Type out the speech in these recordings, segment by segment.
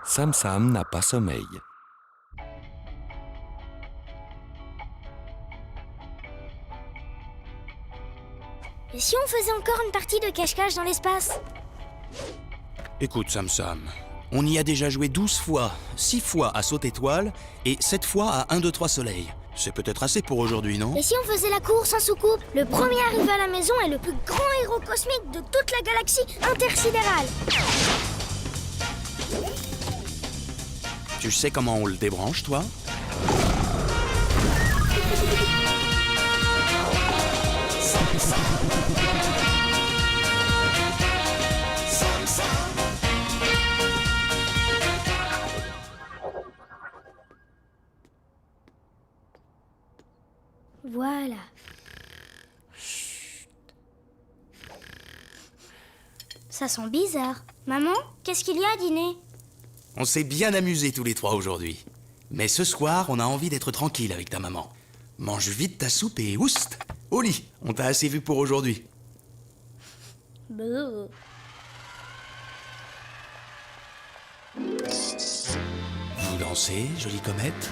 Sam Sam n'a pas sommeil. Et si on faisait encore une partie de cache-cache dans l'espace? Écoute, Sam Sam, on y a déjà joué 12 fois, 6 fois à saut-étoile et 7 fois à 1, 2, 3 soleil. C'est peut-être assez pour aujourd'hui, non? Et si on faisait la course en soucoupe? Le premier arrivé à la maison est le plus grand héros cosmique de toute la galaxie intersidérale. Tu sais comment on le débranche, toi? Voilà. Ça sent bizarre. Maman, qu'est-ce qu'il y a à dîner? On s'est bien amusés tous les trois aujourd'hui. Mais ce soir, on a envie d'être tranquille avec ta maman. Mange vite ta soupe et oust, au lit. On t'a assez vu pour aujourd'hui. Bouh. Vous dansez, jolie comète?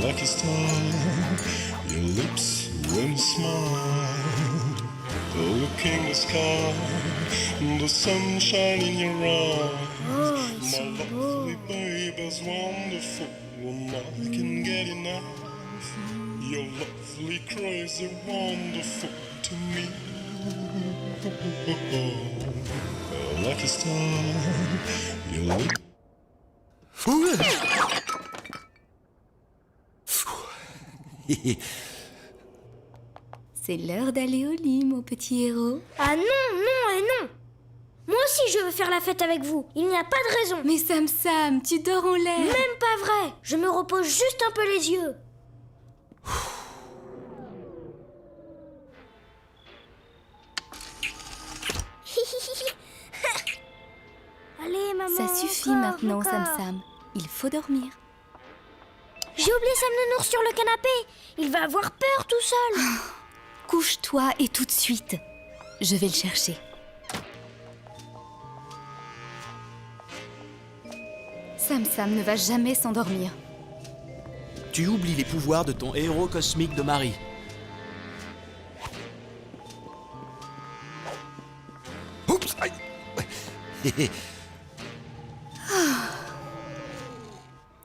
Like a star, your lips when you smile. Look in the sky, the sunshine in your eyes. Oh, ils My sont beaux. lovely baby's wonderful, and I can get enough. You're lovely, crazy, wonderful to me. Like a star, your lips. C'est l'heure d'aller au lit, mon petit héros. Ah non, non et non. Moi aussi je veux faire la fête avec vous. Il n'y a pas de raison. Mais Sam Sam, tu dors en l'air. Même pas vrai. Je me repose juste un peu les yeux. Allez maman. Ça suffit encore, maintenant, encore. Sam Sam. Il faut dormir. J'ai oublié Sam Nounours sur le canapé. Il va avoir peur tout seul. Couche-toi et tout de suite. Je vais le chercher. Sam Sam ne va jamais s'endormir. Tu oublies les pouvoirs de ton héros cosmique de Marie. Oups, aïe.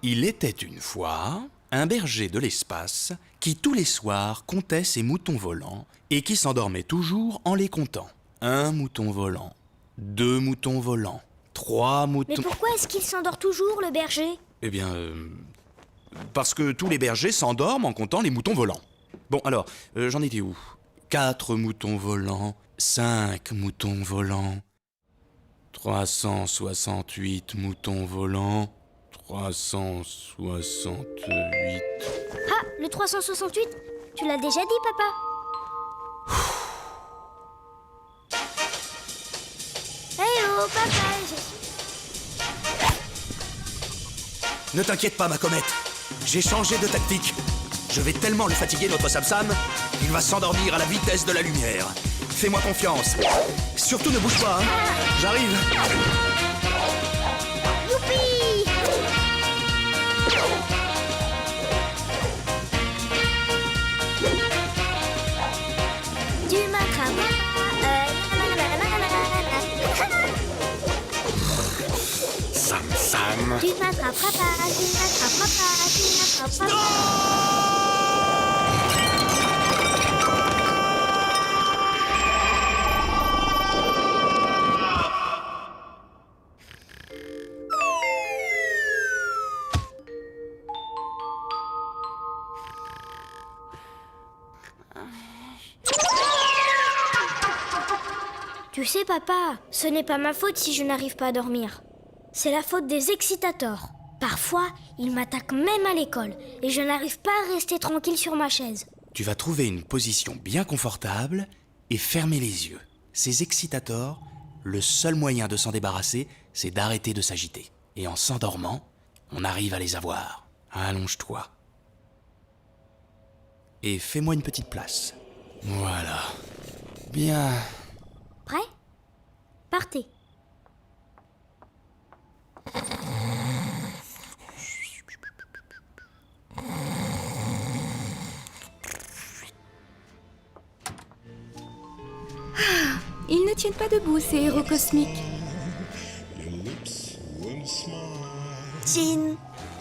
Il était une fois un berger de l'espace qui tous les soirs comptait ses moutons volants et qui s'endormait toujours en les comptant. 1 mouton volant, 2 moutons volants, 3 Mais moutons... pourquoi est-ce qu'il s'endort toujours le berger? Eh bien, parce que tous les bergers s'endorment en comptant les moutons volants. Bon, alors, j'en étais où? 4 moutons volants, 5 moutons volants, 368 moutons volants, 368... Ah, le 368? Tu l'as déjà dit papa? Hey oh papa, Ne t'inquiète pas, ma comète. J'ai changé de tactique. Je vais tellement le fatiguer, notre Sam Sam, qu'il va s'endormir à la vitesse de la lumière. Fais-moi confiance. Surtout ne bouge pas, hein. J'arrive. Youpi! Tu m'attrapes. Sam Sam. Tu m'attraperas pas, tu m'attraperas pas, tu m'attraperas pas. Tu sais papa, ce n'est pas ma faute si je n'arrive pas à dormir. C'est la faute des excitators. Parfois, ils m'attaquent même à l'école et je n'arrive pas à rester tranquille sur ma chaise. Tu vas trouver une position bien confortable et fermer les yeux. Ces excitators, le seul moyen de s'en débarrasser, c'est d'arrêter de s'agiter. Et en s'endormant, on arrive à les avoir. Allonge-toi. et fais-moi une petite place. Voilà. Bien. Prêt? Partez. Ils ne tiennent pas debout, ces héros cosmiques. Your lips will smile. Jean,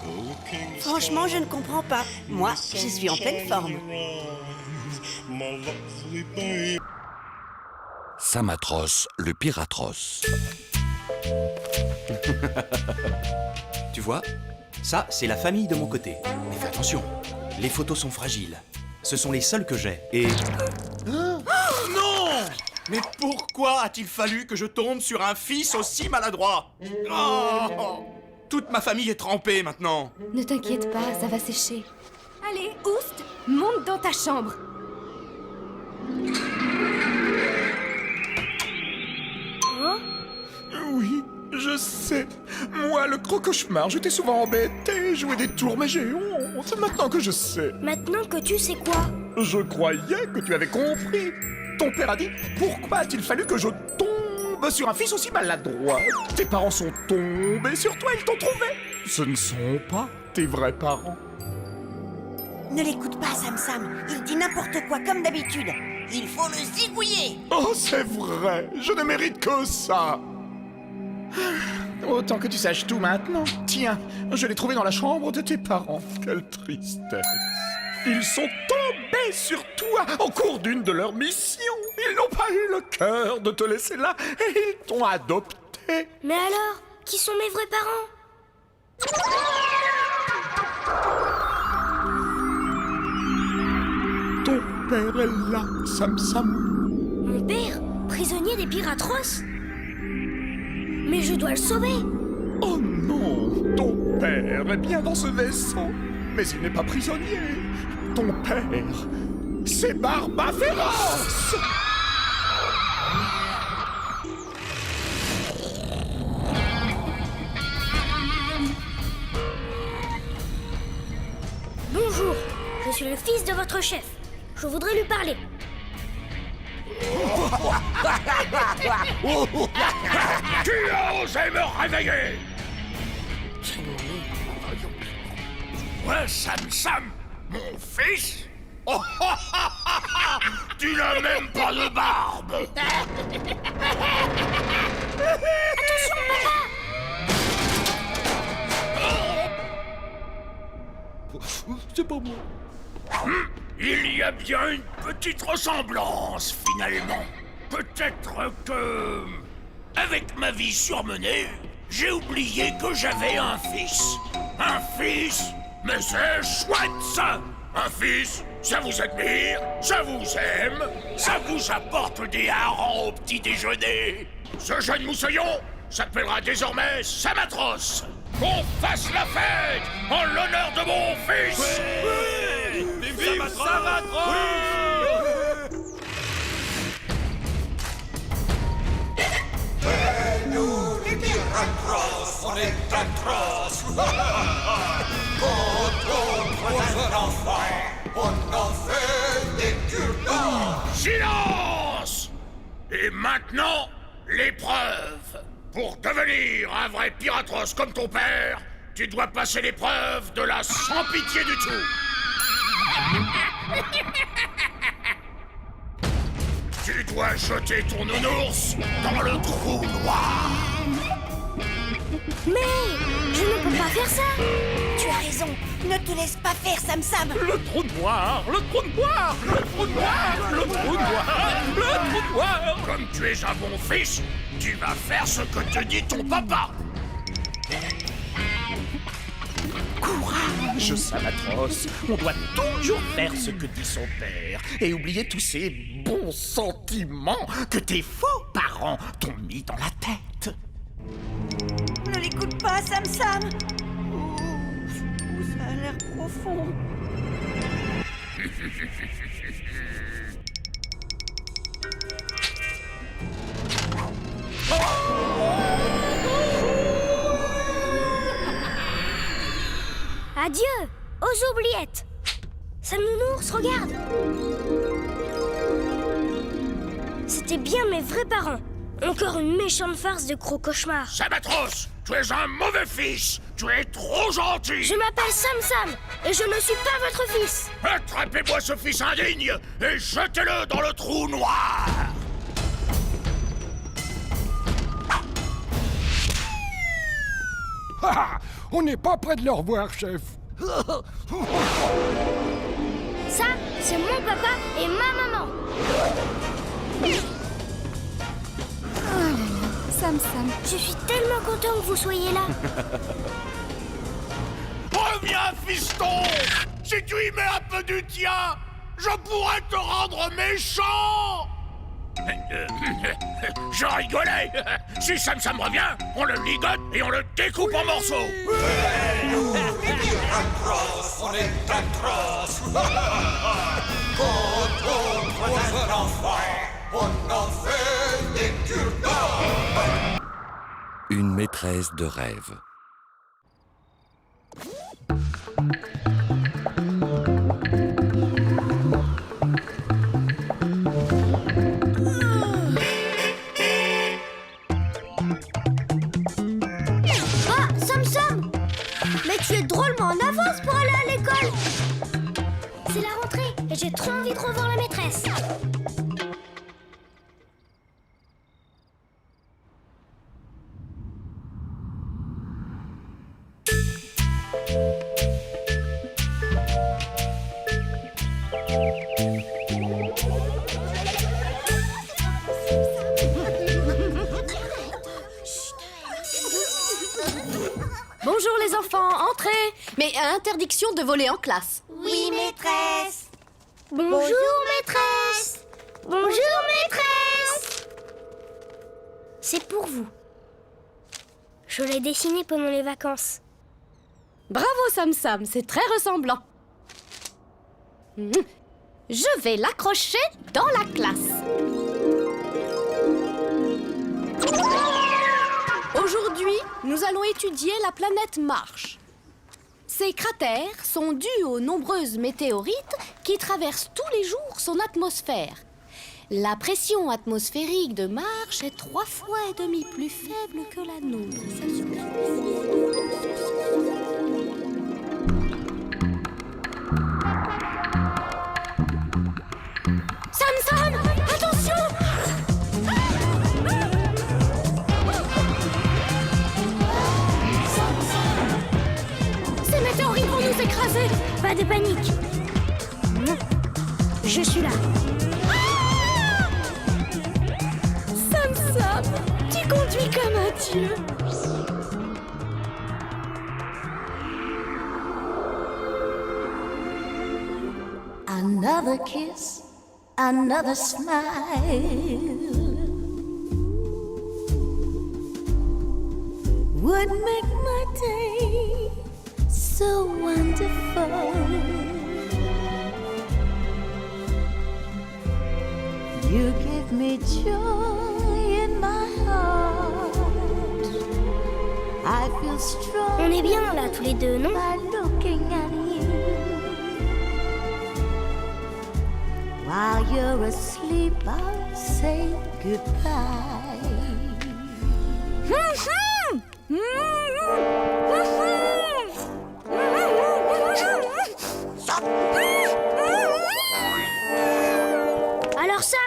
Looking franchement, je ne comprends pas. Moi, je suis en pleine forme. My lovely babe. Sam atroce, le pire atroce. Tu vois, ça, c'est la famille de mon côté. Mais fais attention, les photos sont fragiles. Ce sont les seules que j'ai. Et... non! Mais pourquoi a-t-il fallu que je tombe sur un fils aussi maladroit? Oh! Toute ma famille est trempée maintenant. Ne t'inquiète pas, ça va sécher. Allez, Oust, monte dans ta chambre. Oui, je sais. Moi, le gros cauchemar, je t'ai souvent embêté, joué des tours, mais j'ai honte. Maintenant que je sais, Maintenant que tu sais quoi? je croyais que tu avais compris. Ton père a dit, pourquoi a-t-il fallu que je tombe sur un fils aussi maladroit? Tes parents sont tombés sur toi, ils t'ont trouvé. Ce ne sont pas tes vrais parents. Ne l'écoute pas, Sam. Il dit n'importe quoi, comme d'habitude. Il faut le zigouiller. Oh, c'est vrai, je ne mérite que ça. Autant que tu saches tout maintenant. Tiens, je l'ai trouvé dans la chambre de tes parents. Quelle tristesse. Ils sont tombés sur toi au cours d'une de leurs missions. Ils n'ont pas eu le cœur de te laisser là et ils t'ont adopté. Mais alors, qui sont mes vrais parents? Ton père est là, Sam. Mon père, prisonnier des pires atroces? Mais je dois le sauver. Oh non, ton père est bien dans ce vaisseau. Mais il n'est pas prisonnier. Ton père, c'est Barba Féroce. Bonjour, je suis le fils de votre chef. Je voudrais lui parler. Qui a osé me réveiller? Ouais, Sam, mon fils? Oh, tu n'as même pas de barbe! Attention, papa! C'est pas moi. Il y a bien une petite ressemblance, finalement. Peut-être que... avec ma vie surmenée, j'ai oublié que j'avais un fils. Un fils? Mais c'est chouette, ça! Un fils, ça vous admire, ça vous aime, ça vous apporte des harengs au petit déjeuner. Ce jeune moussaillon s'appellera désormais Sam atroce. Qu'on fasse la fête en l'honneur de mon fils! Vive Sam atroce! Nous, les pires atroces, on est atroces. Contre un enfant, on en fait des cure-dents. Silence! Et maintenant, l'épreuve. Pour devenir un vrai pire atroce comme ton père, tu dois passer l'épreuve de la sans pitié du tout. Tu dois jeter ton nounours dans le trou noir. Mais je ne peux pas faire ça. Tu as raison. Ne te laisse pas faire, Sam. Le trou noir, le trou noir, le trou noir, le trou noir, le trou noir. Comme tu es un bon fils, tu vas faire ce que te dit ton papa. Courage, Sam atroce. On doit toujours faire ce que dit son père et oublier tous ces bons sentiments que tes faux parents t'ont mis dans la tête. Ne l'écoute pas, Sam. Ça a l'air profond. Adieu, aux oubliettes. Sam Nounours, regarde! C'était bien mes vrais parents. Encore une méchante farce de gros cauchemar. Sabatros, tu es un mauvais fils. Tu es trop gentil. Je m'appelle Sam Sam et je ne suis pas votre fils. Attrapez-moi ce fils indigne et jetez-le dans le trou noir. Ah, on n'est pas près de le revoir, chef. Ça, c'est mon papa et ma maman. Oh là là, Sam Sam. Je suis tellement content que vous soyez là. Reviens, fiston. Si tu y mets un peu du tien, je pourrais te rendre méchant. Je rigolais. Si Sam Sam revient, on le ligote et on le découpe en morceaux. Atroce, on est atroce. Quand on croise un enfant, on en fait des cure-dents. Une maîtresse de rêve. Ah, Sam Sam! Mais tu es drôlement en avance pour aller à l'école. C'est la rentrée et j'ai trop envie de revoir la maîtresse. Bonjour les enfants, entrez. Mais interdiction de voler en classe. Oui, maîtresse. Bonjour maîtresse. Bonjour maîtresse. C'est pour vous. Je l'ai dessiné pendant les vacances. Bravo Sam Sam, c'est très ressemblant. Je vais l'accrocher dans la classe. Aujourd'hui, nous allons étudier la planète Mars. Ces cratères sont dus aux nombreuses météorites qui traversent tous les jours son atmosphère. La pression atmosphérique de Mars est 3,5 fois plus faible que la nôtre. Sam Sam, attention! Ces météorites vont nous écraser! Pas de panique. Non, je suis là. Sam Sam, tu conduis comme un dieu! Another kiss, another smile would make my day so wonderful. You give me joy in my heart. I feel strong. On est bien là tous les deux, non? By looking at you. While you're asleep, I'll say goodbye. Alors ça,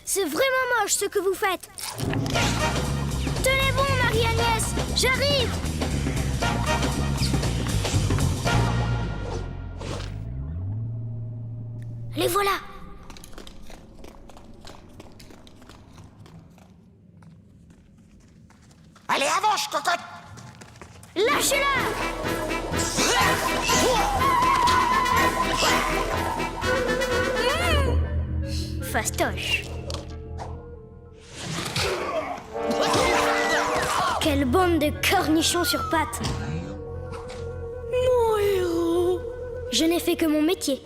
c'est vraiment moche ce que vous faites. Tenez bon, Marie-Agnès, j'arrive. Les voilà. Allez, avance, cocotte. Lâchez-la. Fastoche. Quelle bande de cornichons sur pattes. Mon héros. Je n'ai fait que mon métier.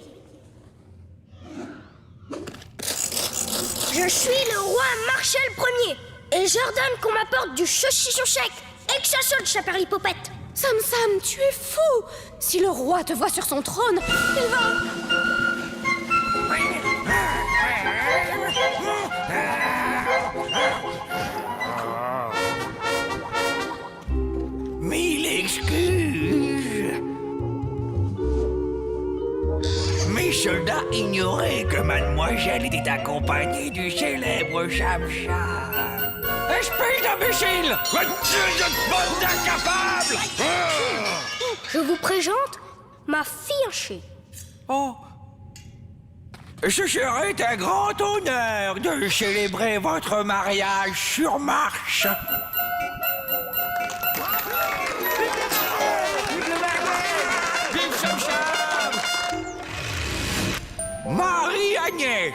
Je suis le roi Marshall Ier et j'ordonne qu'on m'apporte du saucisson sec et que ça saute, chaperlipopette. Sam Sam, tu es fou! Si le roi te voit sur son trône, il va... soldats ignoraient que mademoiselle était accompagnée du célèbre Cham-Cham. Espèce d'imbécile! Bande d'incapables! Je vous présente ma fiancée. Oh! Ce serait un grand honneur de célébrer votre mariage sur marche. Vive Cham-Cham! Marie-Agnès,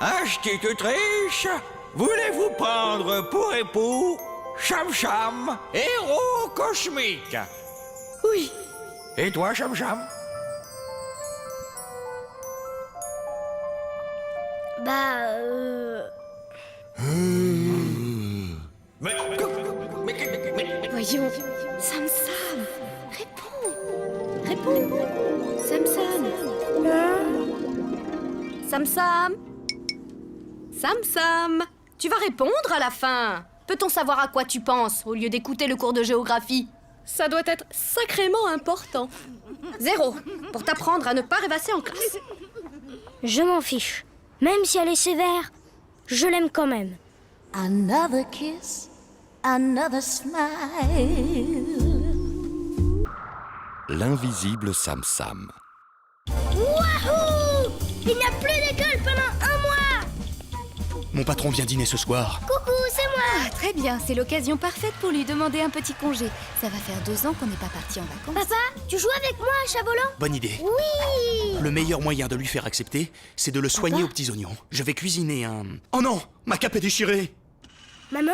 institutrice, voulez-vous prendre pour époux Cham-Cham, héros cosmique? Oui. Et toi, Cham-Cham? Voyons. Sam, réponds. Sam, tu vas répondre à la fin. Peut-on savoir à quoi tu penses au lieu d'écouter le cours de géographie? Ça doit être sacrément important. 0 pour t'apprendre à ne pas rêvasser en classe. Je m'en fiche. Même si elle est sévère, je l'aime quand même. Another kiss, another smile. L'invisible Sam-Sam. Wouhou! Il n'y a plus d'école pendant 1 mois! Mon patron vient dîner ce soir. Coucou, c'est moi! Ah, très bien, c'est l'occasion parfaite pour lui demander un petit congé. Ça va faire 2 ans qu'on n'est pas parti en vacances. Papa, tu joues avec moi à chat-volant? Bonne idée. Oui! Le meilleur moyen de lui faire accepter, c'est de le soigner aux petits oignons. Je vais cuisiner un... Oh non! Ma cape est déchirée! Maman?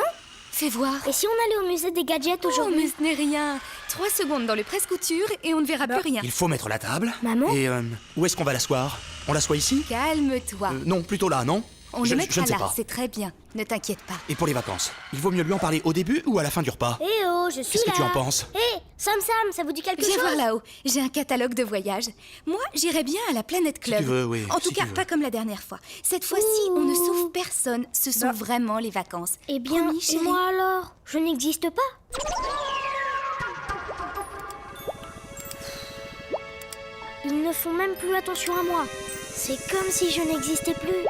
Fais voir. Et si on allait au musée des gadgets Oh, aujourd'hui? mais ce n'est rien. 3 secondes dans le presse-couture et on ne verra plus rien. Il faut mettre la table. Maman? Et où est-ce qu'on va l'asseoir? On l'assoit ici? Calme-toi. Non, plutôt là, non? On je le ne mettra sais là, pas. c'est très bien. Ne t'inquiète pas. Et pour les vacances, il vaut mieux lui en parler au début ou à la fin du repas? Eh oh, je suis Qu'est-ce là! que tu en penses? Eh, Sam, ça vous dit quelque Viens chose? voir là-haut. J'ai un catalogue de voyages. Moi, j'irais bien à la Planète Club. tu veux, oui, En tout si cas, tu veux. pas comme la dernière fois. Cette fois-ci, on ne sauve personne. Ce sont vraiment les vacances. Eh bien, Promis, et chérie. moi alors? Je n'existe pas? Ils ne font même plus attention à moi. C'est comme si je n'existais plus.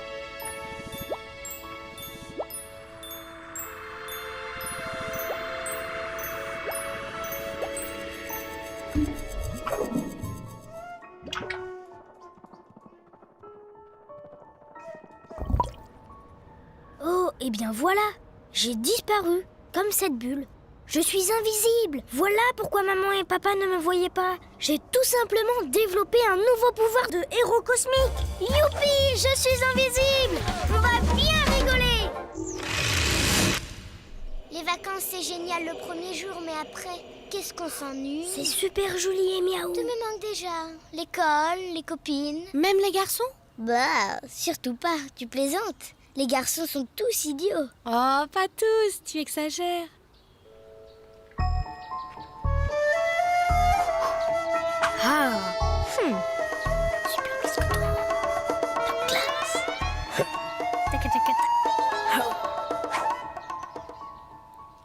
Oh, eh bien voilà, j'ai disparu, comme cette bulle. Je suis invisible. Voilà pourquoi maman et papa ne me voyaient pas. J'ai tout simplement développé un nouveau pouvoir de héros cosmique. Youpi, je suis invisible. On va bien rigoler. Les vacances, c'est génial le premier jour, mais après, qu'est-ce qu'on s'ennuie? C'est super joli et miaou. Tout me manque déjà. L'école, les copines. Même les garçons? Bah, surtout pas, tu plaisantes. Les garçons sont tous idiots. Oh, pas tous, tu exagères. Ah, super biscuit. La classe. Tac, tac, tac.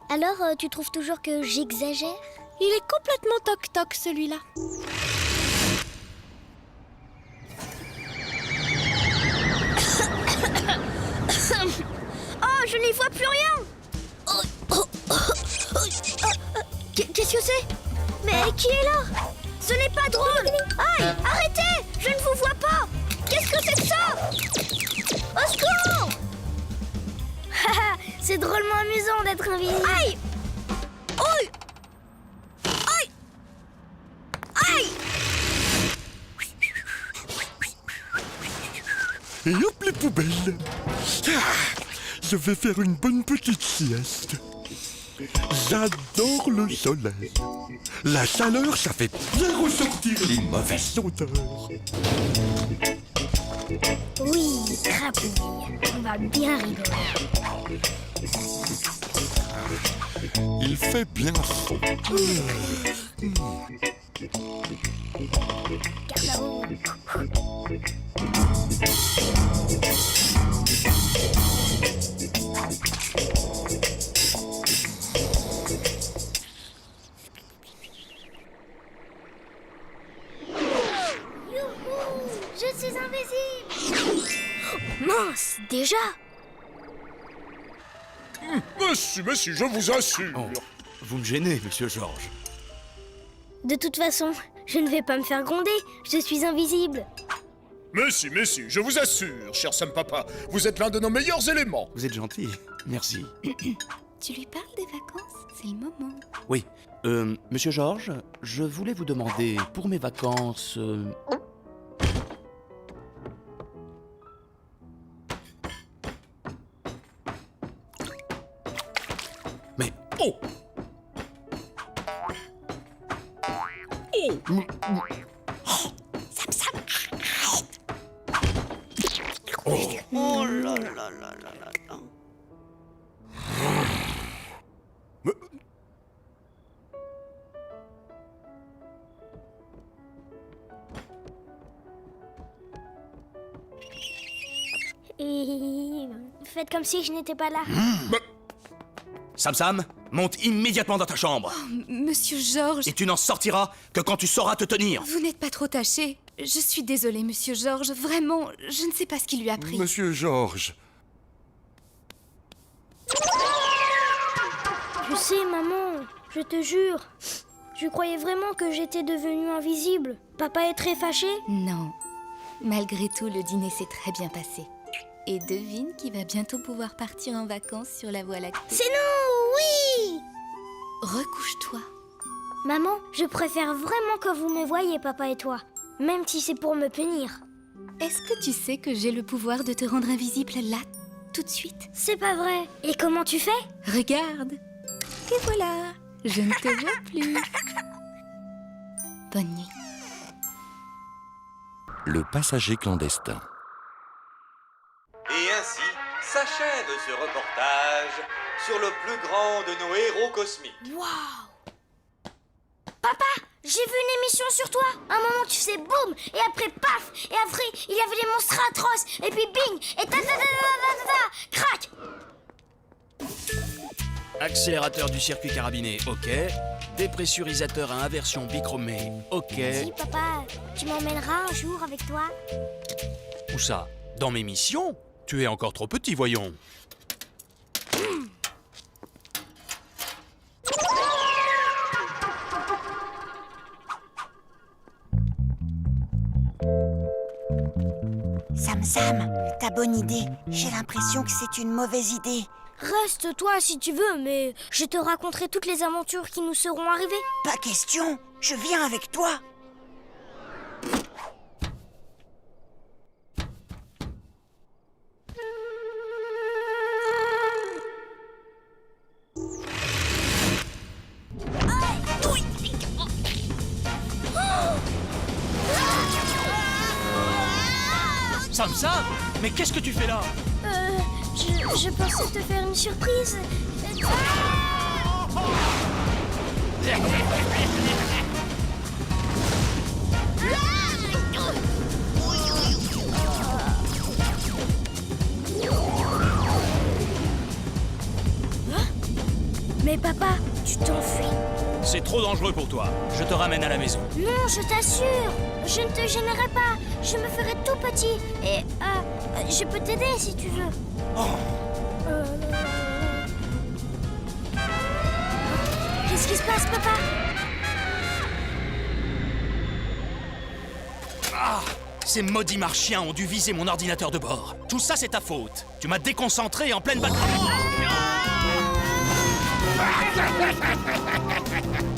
Alors, tu trouves toujours que j'exagère? Il est complètement toc-toc, celui-là. Oh, je n'y vois plus rien. Qu'est-ce que c'est? Mais qui est là? Ce n'est pas drôle. Aïe, arrêtez, je ne vous vois pas. Qu'est-ce que c'est que ça? Au secours. C'est drôlement amusant d'être invisible. Aïe. Aïe. Aïe. Aïe. Et hop les poubelles. Je vais faire une bonne petite sieste. J'adore le soleil. La chaleur, ça fait bien ressortir les mauvaises odeurs. Oui, crapouille. On va bien rigoler. Il fait bien chaud. Garde là-haut. Je suis invisible. Mince, déjà? Mais si, je vous assure. Oh, vous me gênez, monsieur Georges. De toute façon, je ne vais pas me faire gronder. Je suis invisible. Mais si, je vous assure, cher Sam Papa, vous êtes l'un de nos meilleurs éléments. Vous êtes gentil, merci. Tu lui parles des vacances? C'est le moment. Oui, monsieur Georges, je voulais vous demander, pour mes vacances... Mais... Oh! Sam Sam, arrête. Oh! Oh là là là là là là. Et faites comme si je n'étais pas là. Sam, monte immédiatement dans ta chambre. Monsieur Georges, Et tu n'en sortiras que quand tu sauras te tenir. vous n'êtes pas trop taché. Je suis désolée, monsieur Georges. Vraiment, je ne sais pas ce qui lui a pris. Monsieur Georges. Je sais, maman, je te jure. Je croyais vraiment que j'étais devenue invisible. Papa est très fâché? Non. Malgré tout, le dîner s'est très bien passé. Et devine qui va bientôt pouvoir partir en vacances sur la Voie lactée. C'est nous, oui! Recouche-toi. Maman, je préfère vraiment que vous me voyiez, papa et toi. Même si c'est pour me punir. Est-ce que tu sais que j'ai le pouvoir de te rendre invisible là, tout de suite? C'est pas vrai. Et comment tu fais? Regarde. Et voilà, je ne te vois plus. Bonne nuit. Le passager clandestin. Et ainsi s'achève ce reportage sur le plus grand de nos héros cosmiques. Waouh! Papa, j'ai vu une émission sur toi. Un moment tu faisais boum, et après paf, et après il y avait des monstres atroces, et puis bing, et ta ta ta ta ta ta, crac! Accélérateur du circuit carabiné, ok. Dépressurisateur à inversion bichromée, ok. Si papa, tu m'emmèneras un jour avec toi? Où ça? Dans mes missions? Tu es encore trop petit, voyons. Sam, ta bonne idée. J'ai l'impression que c'est une mauvaise idée. Reste toi si tu veux, mais je te raconterai toutes les aventures qui nous seront arrivées. Pas question, je viens avec toi. Sam, mais qu'est-ce que tu fais là? Je pensais te faire une surprise. Mais papa, tu t'enfuis. C'est trop dangereux pour toi. Je te ramène à la maison. Non, je t'assure. Je ne te gênerai pas. Je me ferai tout petit. Et je peux t'aider si tu veux. Qu'est-ce qui se passe, papa? Ah! Ces maudits marchiens ont dû viser mon ordinateur de bord. Tout ça, c'est ta faute. Tu m'as déconcentré en pleine bataille.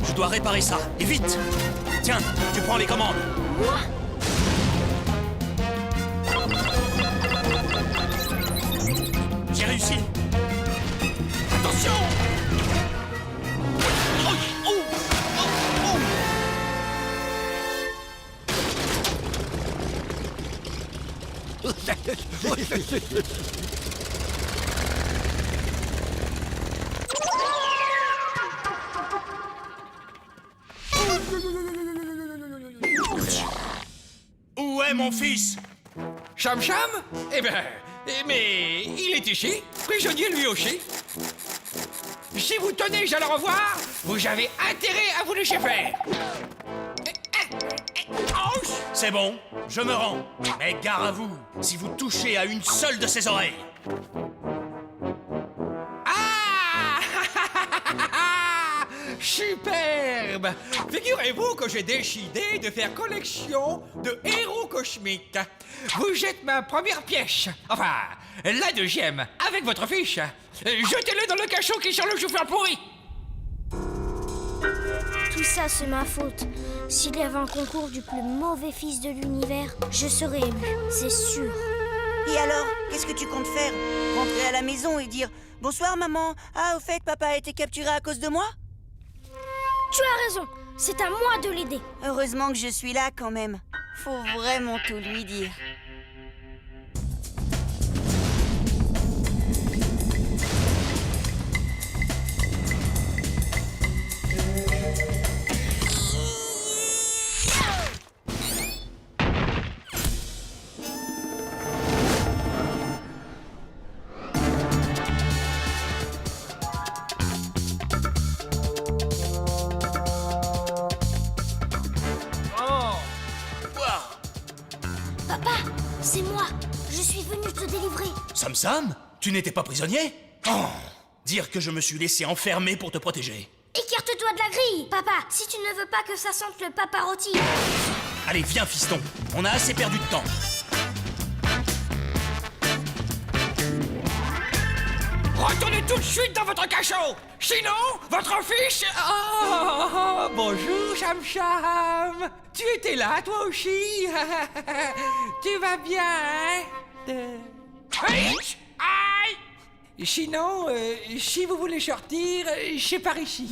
Je dois réparer ça, et vite! Tiens, tu prends les commandes. Moi? J'ai réussi. Attention! Où est mon fils? Cham Cham? Eh ben, mais il est ici, prisonnier lui aussi. Si vous tenez à le revoir, vous avez intérêt à vous laisser faire. C'est bon, Je me rends. Mais gare à vous, si vous touchez à une seule de ses oreilles. Ah Superbe! Figurez-vous que j'ai décidé de faire collection de héros cosmiques. Vous êtes ma première pièce. Enfin, la deuxième, avec votre fiche. Jetez-le dans le cachot qui sent le chou-fleur pourri. Tout ça, c'est ma faute. S'il y avait un concours du plus mauvais fils de l'univers, je serais élu, c'est sûr. Et alors, qu'est-ce que tu comptes faire? Rentrer à la maison et dire « Bonsoir maman, ah au fait papa a été capturé à cause de moi ?» Tu as raison, c'est à moi de l'aider. Heureusement que je suis là quand même. Faut vraiment tout lui dire. Papa, c'est moi. Je suis venu te délivrer. Sam, tu n'étais pas prisonnier? Oh, dire que je me suis laissé enfermer pour te protéger. Écarte-toi de la grille. Papa, si tu ne veux pas que ça sente le paparotti. Allez, viens fiston, on a assez perdu de temps. Retournez tout de suite dans votre cachot. Sinon, votre fiche... Oh, bonjour, Cham. Tu étais là, toi aussi. Tu vas bien, hein? Aïe! Aïe! Sinon, si vous voulez sortir, c'est par ici.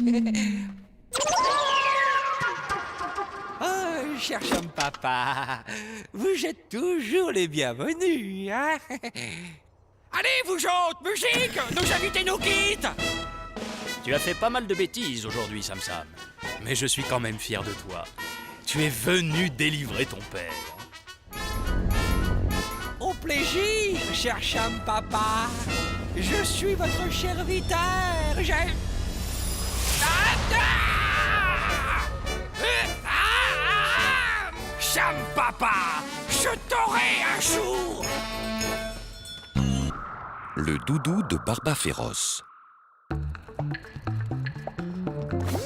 Oh, cher Cham Papa, vous êtes toujours les bienvenus, hein? Allez, vous autres, musique! Nos invités nous quittent! Tu as fait pas mal de bêtises aujourd'hui, Sam. Mais je suis quand même fier de toi. Tu es venu délivrer ton père. Au plaisir, cher Cham Papa. Je suis votre serviteur. Cham Papa, je t'aurai un jour. Le doudou de Barba Féroce.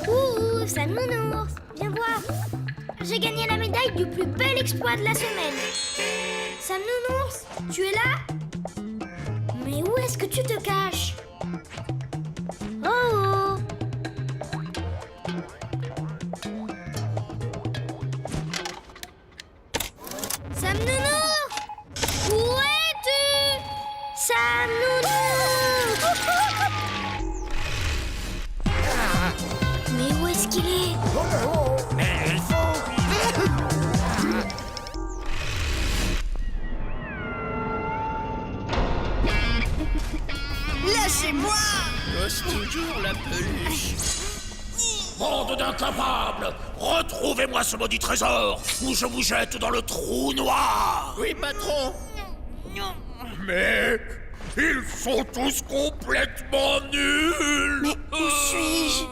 Ouh, Sam Nounours, viens voir. J'ai gagné la médaille du plus bel exploit de la semaine. Sam Nounours, tu es là? Mais où est-ce que tu te caches? Oh! Sam Nounours! Où es-tu? Sam Nounours! Mais où est-ce qu'il est? Lâchez-moi! Gosse toujours la peluche. Bande d'incapables! Retrouvez-moi ce maudit trésor ou je vous jette dans le trou noir! Oui, patron. Mais ils sont tous complètement nuls! Mais où suis-je?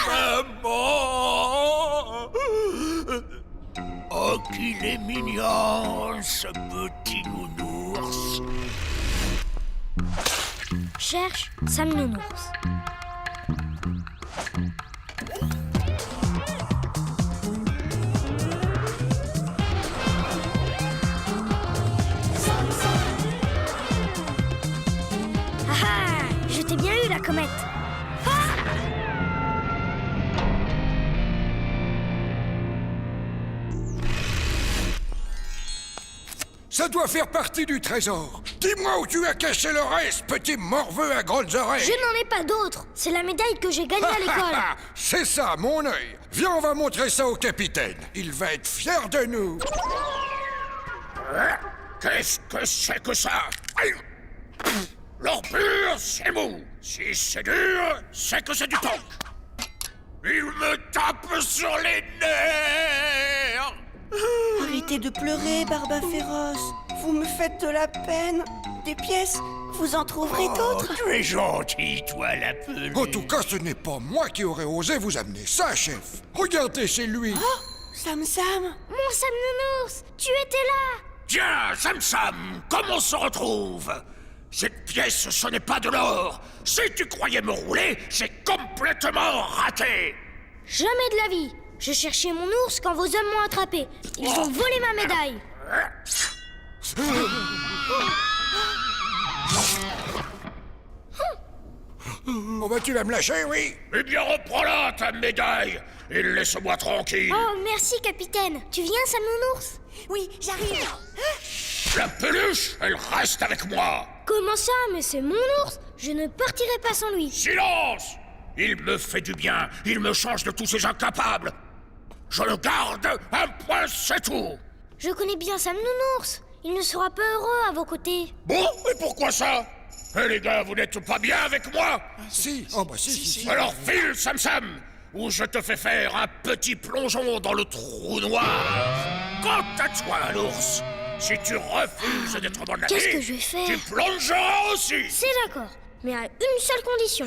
Maman! Oh, qu'il est mignon, ce petit nounours! Cherche Sam Nounours. Ah ah! Je t'ai bien eu, la comète. Ça doit faire partie du trésor. Dis-moi où tu as caché le reste, petit morveux à grandes oreilles. Je n'en ai pas d'autre. C'est la médaille que j'ai gagnée à l'école. C'est ça, mon œil. Viens, on va montrer ça au capitaine. Il va être fier de nous. Qu'est-ce que c'est que ça? L'or pur, c'est mou. Si c'est dur, c'est que c'est du tank. Il me tape sur les nerfs. Arrêtez de pleurer, Barba Féroce. Vous me faites de la peine. Des pièces, vous en trouverez d'autres. Tu es gentil, toi, la peluche. En tout cas, ce n'est pas moi qui aurais osé vous amener ça, chef. Regardez, c'est lui. Oh, Sam Sam. Mon Sam Nounours, tu étais là. Tiens, Sam Sam, comment on se retrouve? Cette pièce, ce n'est pas de l'or. Si tu croyais me rouler, c'est complètement raté. Jamais de la vie. Je cherchais mon ours quand vos hommes m'ont attrapé. Ils ont volé ma médaille. Oh bah tu vas me lâcher, oui? Eh bien, reprends-la, ta médaille, et laisse-moi tranquille. Oh, merci, capitaine. Tu viens, Sam Nounours? Oui, j'arrive. La peluche, elle reste avec moi. Comment ça? Mais c'est mon ours. Je ne partirai pas sans lui. Silence! Il me fait du bien, il me change de tous ces incapables. Je le garde, un point, c'est tout. Je connais bien Sam Nounours. Il ne sera pas heureux à vos côtés. Bon, et pourquoi ça? Eh les gars, vous n'êtes pas bien avec moi? Si, oh bah si. Alors file, Sam Sam, ou je te fais faire un petit plongeon dans le trou noir. Quant à toi, l'ours, si tu refuses d'être mon ami, Qu'est-ce que je vais faire? tu plongeras aussi. C'est d'accord, mais à une seule condition.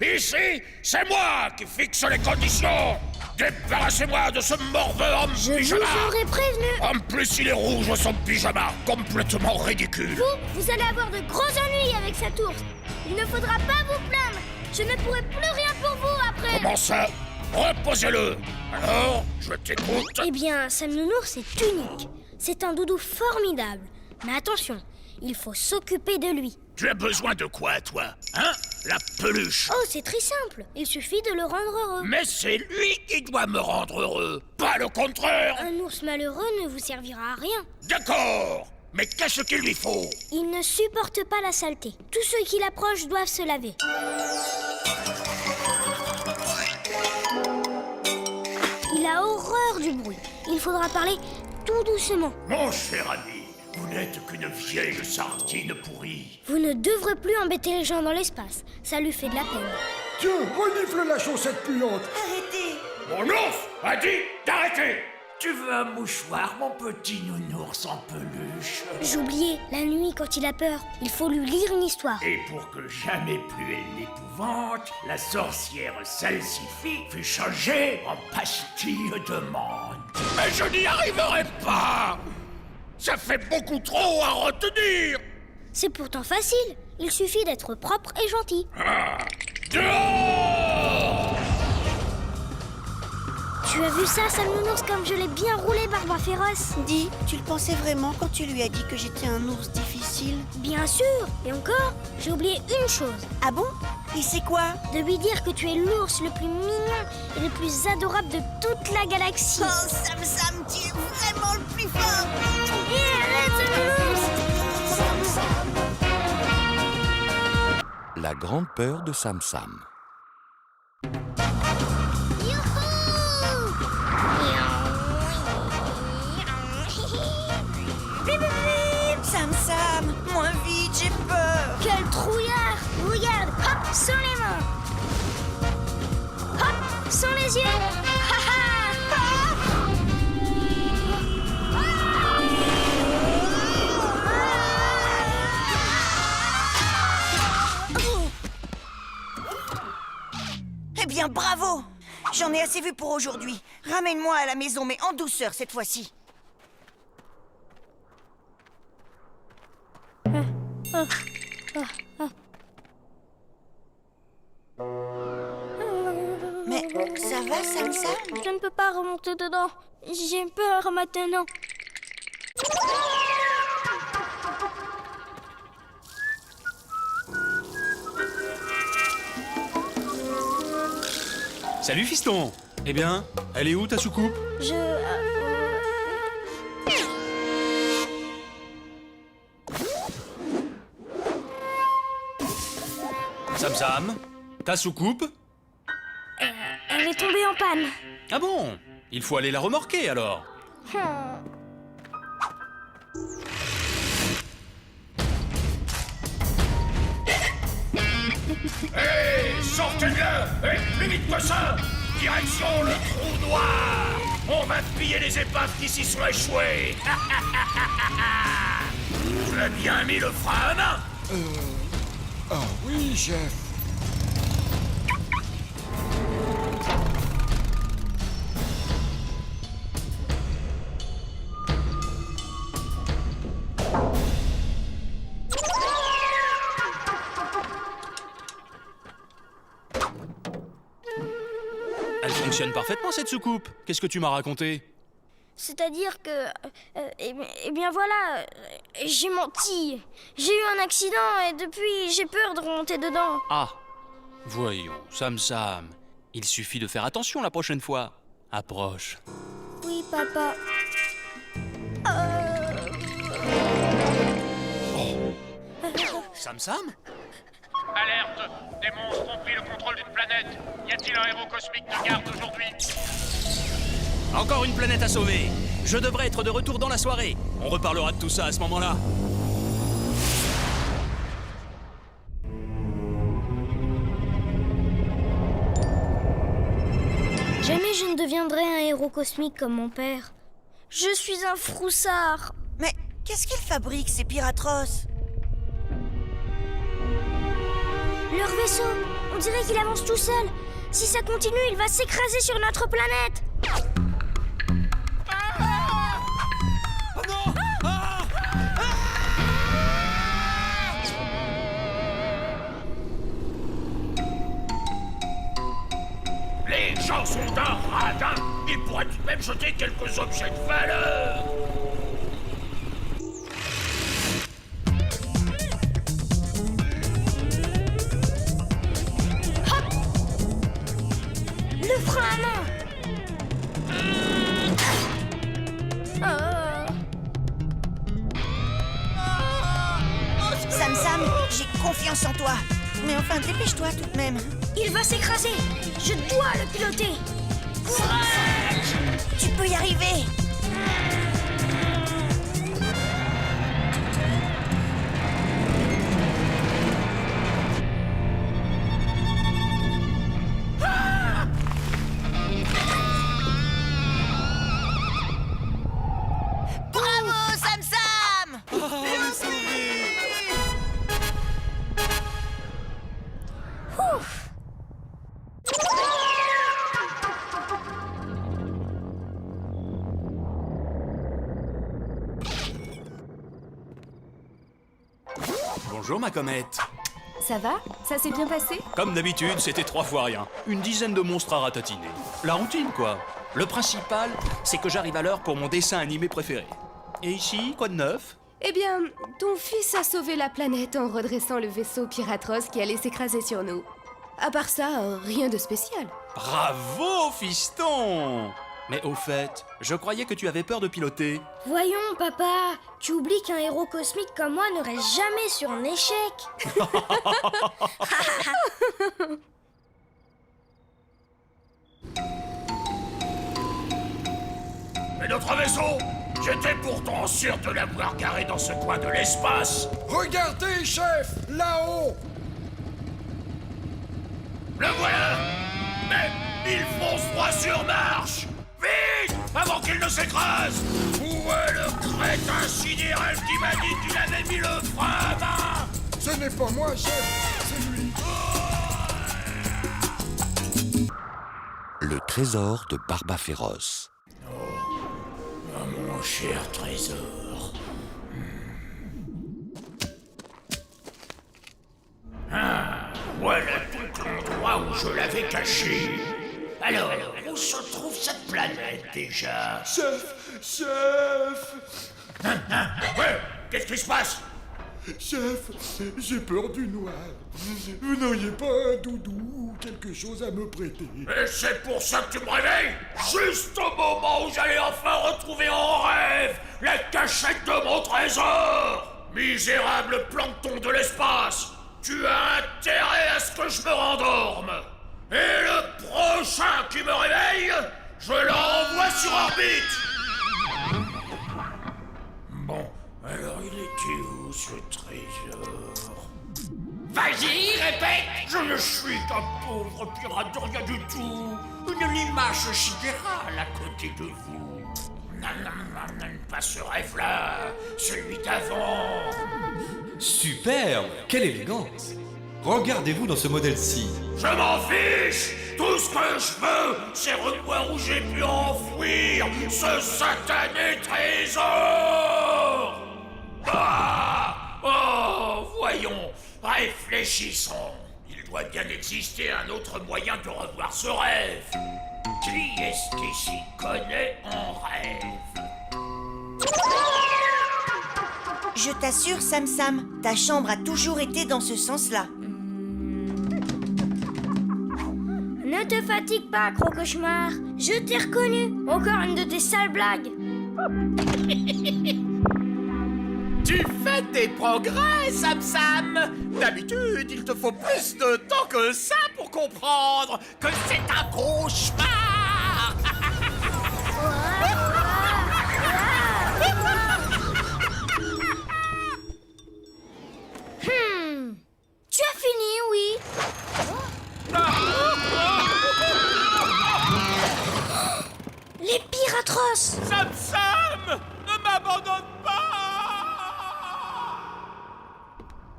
Ici, c'est moi qui fixe les conditions. Débarrassez-moi de ce morveux en Je pyjama. vous aurais prévenu. En plus, il est rouge son pyjama, complètement ridicule. Vous allez avoir de gros ennuis avec cet ours. Il ne faudra pas vous plaindre. Je ne pourrai plus rien pour vous après. Comment ça? Reposez-le. Alors, je t'écoute. Eh bien, Sam Nounours est unique. C'est un doudou formidable. Mais attention, il faut s'occuper de lui. Tu as besoin de quoi, toi? Hein? La peluche. Oh, c'est très simple. Il suffit de le rendre heureux. Mais c'est lui qui doit me rendre heureux, pas le contraire. Un ours malheureux ne vous servira à rien. D'accord. Mais qu'est-ce qu'il lui faut? Il ne supporte pas la saleté. Tous ceux qui l'approchent doivent se laver. Il a horreur du bruit. Il faudra parler tout doucement. Mon cher ami, vous n'êtes qu'une vieille sardine pourrie. Vous ne devrez plus embêter les gens dans l'espace. Ça lui fait de la peine. Tiens, renifle la chaussette puante. Arrêtez. Mon ours a dit d'arrêter. Tu veux un mouchoir, mon petit nounours en peluche? J'oubliais, la nuit quand il a peur, il faut lui lire une histoire. Et pour que jamais plus elle n'épouvante, la sorcière salsifie fut changée en pastille de menthe. Mais je n'y arriverai pas! Ça fait beaucoup trop à retenir! C'est pourtant facile. Il suffit d'être propre et gentil. Ah, dehors! Tu as vu ça, Sam Nounours, comme je l'ai bien roulé, Barba Féroce? Dis, tu le pensais vraiment quand tu lui as dit que j'étais un ours difficile? Bien sûr. Et encore, j'ai oublié une chose. Ah bon? Et c'est quoi? De lui dire que tu es l'ours le plus mignon et le plus adorable de toute la galaxie. Oh, Sam Sam, tu es vraiment le plus fort! Arrête, Sam Nounours! La grande peur de Sam Sam. Sam Sam, moins vite, j'ai peur! Quel trouillard! Regarde, hop, sans les mains! Hop, sans les yeux! Ha ha! Eh bien, bravo! J'en ai assez vu pour aujourd'hui. Ramène-moi à la maison, mais en douceur cette fois-ci. Mais ça va, Sam Sam? Je ne peux pas remonter dedans. J'ai peur maintenant. Salut fiston. Eh bien, elle est où ta soucoupe? Sam Sam, ta soucoupe? Elle est tombée en panne. Ah bon? Il faut aller la remorquer alors. Hé, sortez-le! Et plus vite que ça! Direction le trou noir! On va piller les épaves qui s'y sont échouées! Tu as bien mis le frein à main? Ah oui, chef. fonctionne parfaitement cette soucoupe. Qu'est-ce que tu m'as raconté? C'est-à-dire que... eh bien voilà, j'ai menti. J'ai eu un accident et depuis, j'ai peur de remonter dedans. Ah, voyons, Sam, il suffit de faire attention la prochaine fois. Approche. Oui, papa. Sam? Alerte! Des monstres ont pris le contrôle d'une planète. Y a-t-il un héros cosmique de garde aujourd'hui? Encore une planète à sauver. Je devrais être de retour dans la soirée. On reparlera de tout ça à ce moment-là. Jamais je ne deviendrai un héros cosmique comme mon père. Je suis un froussard. Mais qu'est-ce qu'ils fabriquent, ces Piratros? Leur vaisseau, on dirait qu'il avance tout seul. Si ça continue, il va s'écraser sur notre planète. Les gens sont d'un radin. Ils pourraient tout de même jeter quelques objets de valeur. Le frein à main. Sam, j'ai confiance en toi. Mais enfin, dépêche-toi tout de même. Il va s'écraser. Je dois le piloter. Tu peux y arriver. Bravo, Sam! Bien sauvé! Ouf. Bonjour ma comète. Ça va? Ça s'est bien passé? Comme d'habitude, c'était 3 fois rien. Une dizaine de monstres à ratatiner. La routine, quoi. Le principal, c'est que j'arrive à l'heure pour mon dessin animé préféré. Et ici, quoi de neuf? Eh bien, ton fils a sauvé la planète en redressant le vaisseau Piratros qui allait s'écraser sur nous. À part ça, rien de spécial. Bravo, fiston! Mais au fait, je croyais que tu avais peur de piloter. Voyons, papa, tu oublies qu'un héros cosmique comme moi ne reste jamais sur un échec. Mais notre vaisseau, j'étais pourtant sûr de l'avoir garé dans ce coin de l'espace. Regardez, chef, là-haut. Le voilà. Mais il fonce droit sur marche. Vite, avant qu'il ne s'écrase. Où est le crétin sidéral qui m'a dit qu'il avait mis le frein à main? Ce n'est pas moi, chef, c'est lui. Le trésor de Barba Féroce. Oh, mon cher trésor. Ah, voilà tout l'endroit où je l'avais caché. Alors, où se trouve cette planète déjà? Chef! Ouais, qu'est-ce qui se passe? Chef, j'ai peur du noir. Vous n'auriez pas un doudou ou quelque chose à me prêter? Et c'est pour ça que tu me réveilles? Juste au moment où j'allais enfin retrouver en rêve la cachette de mon trésor! Misérable plancton de l'espace! Tu as intérêt à ce que je me rendorme! Et le prochain qui me réveille, je l'envoie sur orbite! Bon, alors il était où ce trésor? Vas-y, répète! Je ne suis qu'un pauvre pirate de rien du tout! Une limace sidérale à côté de vous! Non, pas ce rêve-là! Celui d'avant! Superbe! Quelle élégance! Regardez-vous dans ce modèle-ci. Je m'en fiche! Tout ce que je veux, c'est revoir où j'ai pu enfouir ce satané trésor! Ah! Oh, voyons, réfléchissons. Il doit bien exister un autre moyen de revoir ce rêve. Qui est-ce qui s'y connaît en rêve? Je t'assure, Sam Sam, ta chambre a toujours été dans ce sens-là. Ne te fatigue pas, gros cauchemar. Je t'ai reconnu. Encore une de tes sales blagues. Tu fais des progrès, Sam Sam. D'habitude, il te faut plus de temps que ça pour comprendre que c'est un cauchemar. Tu as fini, oui. Les pires atroces. Sam Sam, ne m'abandonne pas.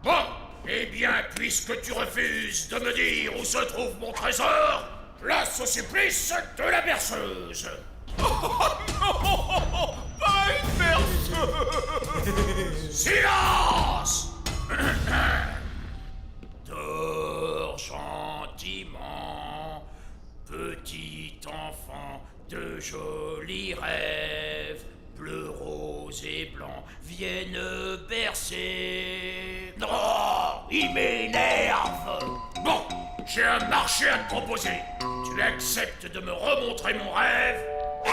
Bon, eh bien, puisque tu refuses de me dire où se trouve mon trésor, place au supplice de la berceuse. Oh non, pas une berceuse. Silence. Dors gentiment, petit enfant de jolis rêves, bleu, rose et blanc viennent bercer. Non, il m'énerve. Bon, j'ai un marché à te proposer. Tu acceptes de me remontrer mon rêve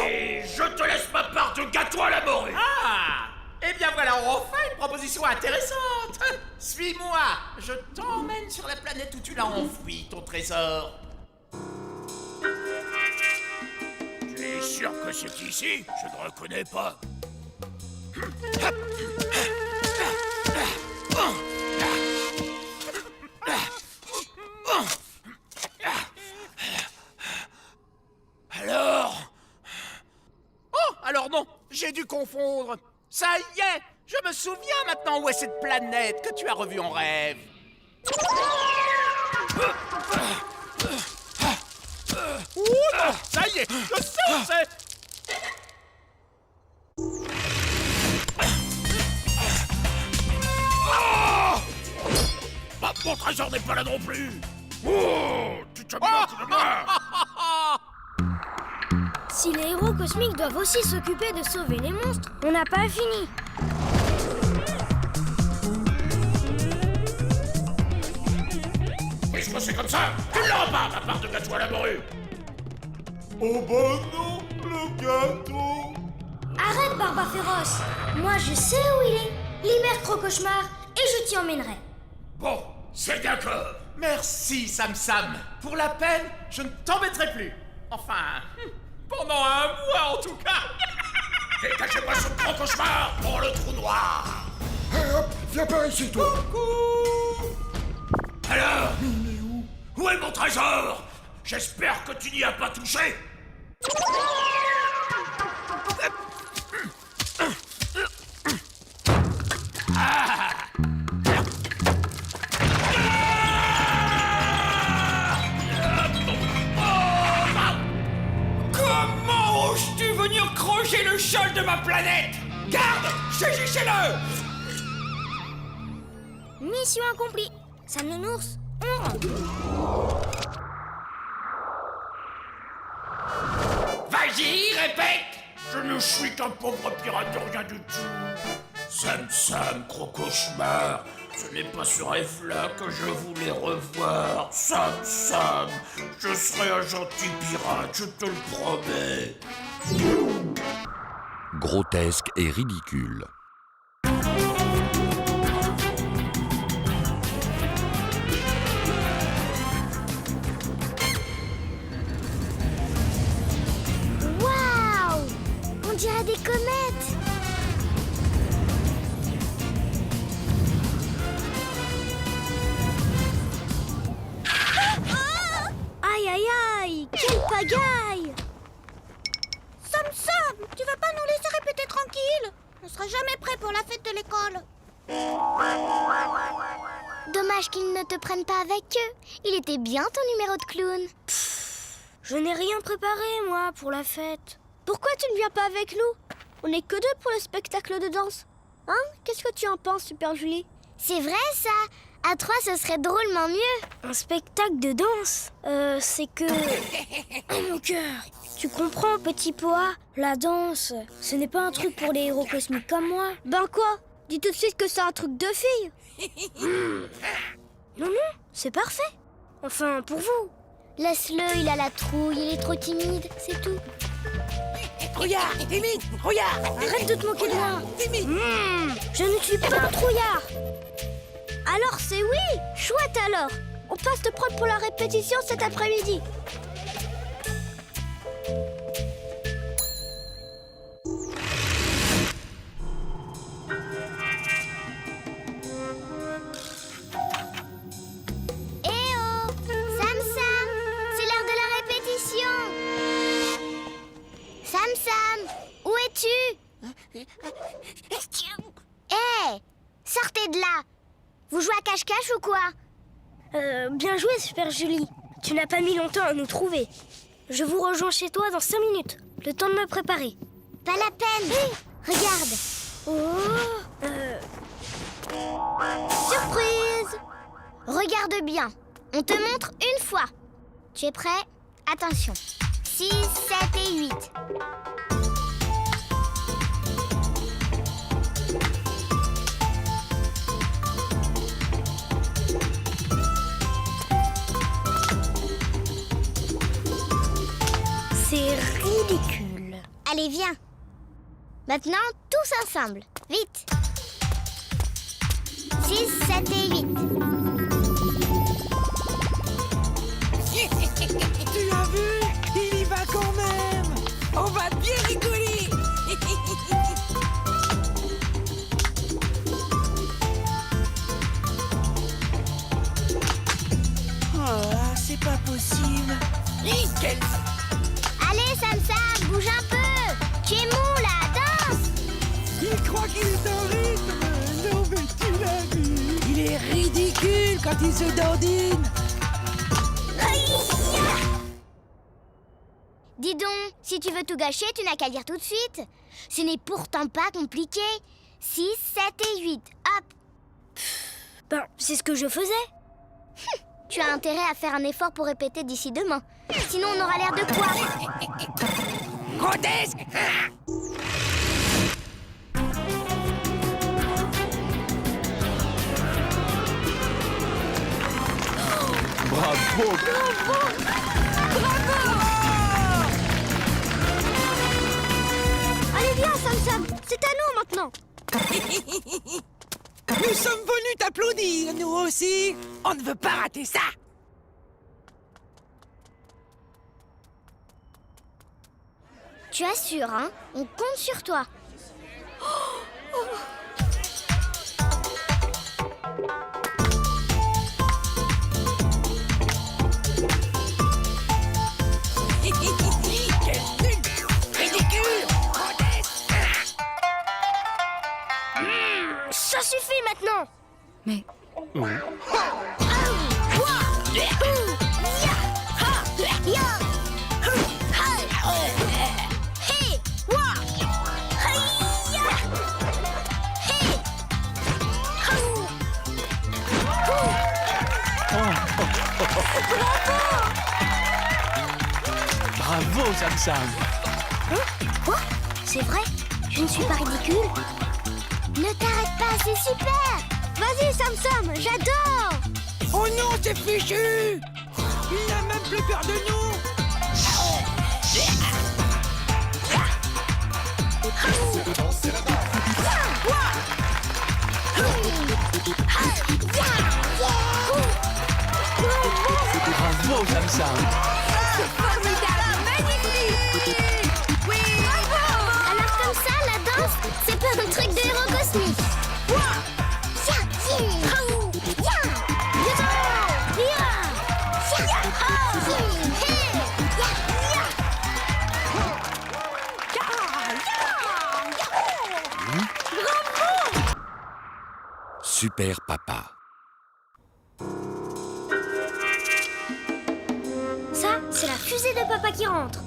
et je te laisse ma part de gâteau à la morue. Ah, eh bien voilà, on refait une proposition intéressante. Suis-moi, je t'emmène sur la planète où tu l'as enfoui, ton trésor. Tu es sûr que c'est ici? Je ne reconnais pas. Alors? Oh, alors non, j'ai dû confondre. Ça y est, je me souviens maintenant où est cette planète que tu as revue en rêve. Ouh non, ça y est, je sais où c'est. Bah, mon trésor n'est pas là non plus. Oh, tu te mets un coup de main. Si les héros cosmiques doivent aussi s'occuper de sauver les monstres, on n'a pas fini. Puisque c'est comme ça, tu l'auras pas, ma part de gâteau à la morue. Oh bah non, le gâteau. Arrête, Barba Féroce. Moi, je sais où il est. Libère Crocauchemar et je t'y emmènerai. Bon, c'est d'accord. Merci, Sam Sam. Pour la peine, je ne t'embêterai plus. Enfin, pendant un mois en tout cas. Dégagez-moi ce grand cauchemar pour le trou noir. Hé, hop, viens par ici, toi. Alors, où est mon trésor? J'espère que tu n'y as pas touché. Comment oses-tu venir crocher le sol de ma planète? Garde, saisissez-le! Mission accomplie. Sam Nounours, on rentre. Vas-y, répète! Je ne suis qu'un pauvre pirate de rien du tout. Sam Sam, Crocauchemar, ce n'est pas ce rêve-là que je voulais revoir. Sam Sam, je serai un gentil pirate, je te le promets. Grotesque et ridicule. Waouh! On dirait des comètes. Aïe, aïe, aïe. Quelle pagaille. Sam Sam, tu vas pas nous laisser répéter tranquille? On sera jamais prêt pour la fête de l'école. Dommage qu'ils ne te prennent pas avec eux. Il était bien ton numéro de clown. Je n'ai rien préparé, moi, pour la fête. Pourquoi tu ne viens pas avec nous? On n'est que deux pour le spectacle de danse. Hein? Qu'est-ce que tu en penses, Super Julie? C'est vrai ça. À 3, ce serait drôlement mieux. Un spectacle de danse c'est que... Oh mon cœur. Tu comprends, petit Poa? La danse, ce n'est pas un truc pour les héros cosmiques comme moi. Ben quoi? Dis tout de suite que c'est un truc de fille. Non, non, c'est parfait. Enfin, pour vous. Laisse-le, il a la trouille, il est trop timide, c'est tout. Regarde, Timide, regarde. Arrête de te moquer de moi. Je ne suis pas un trouillard. Alors c'est oui. Chouette alors. On passe te prendre pour la répétition cet après-midi. Eh oh, Sam Sam, c'est l'heure de la répétition. Sam Sam, où es-tu? Eh, sortez de là. Vous jouez à cache-cache ou quoi? Bien joué, Super Julie. Tu n'as pas mis longtemps à nous trouver. Je vous rejoins chez toi dans 5 minutes. Le temps de me préparer. Pas la peine. Regarde. Surprise. Regarde bien. On te montre une fois. Tu es prêt? Attention. 6, 7 et 8. C'est ridicule. Allez, viens. Maintenant, tous ensemble. Vite. 6, 7 et 8. Tu l'as vu? Il y va quand même. On va bien rigoler. Oh, c'est pas possible. Nickel. Allez, Sam Sam, bouge un peu. Tu es mou, là, danse. Il croit qu'il est en rythme. Non, mais tu l'as vu. Il est ridicule quand il se dandine. Dis donc, si tu veux tout gâcher, tu n'as qu'à dire tout de suite. Ce n'est pourtant pas compliqué. 6, 7 et 8, hop. Ben, c'est ce que je faisais. Tu as intérêt à faire un effort pour répéter d'ici demain. Sinon, on aura l'air de quoi? Grotesque. Bravo! Allez viens Sam Sam, c'est à nous maintenant. Nous sommes venus t'applaudir, nous aussi. On ne veut pas rater ça. Tu assures, hein? On compte sur toi. Ridicule. Ça suffit maintenant. Mais... Bravo, Sam Sam! Quoi? C'est vrai? Je ne suis pas ridicule? Ne t'arrête pas, c'est super. Vas-y Sam Sam, j'adore. Oh non, c'est fichu. Il n'a même plus peur de nous. Bravo, Sam Sam! Alors comme ça, la danse, c'est pas un truc de héros cosmique. Super Papa. Ça, c'est la fusée de papa qui rentre.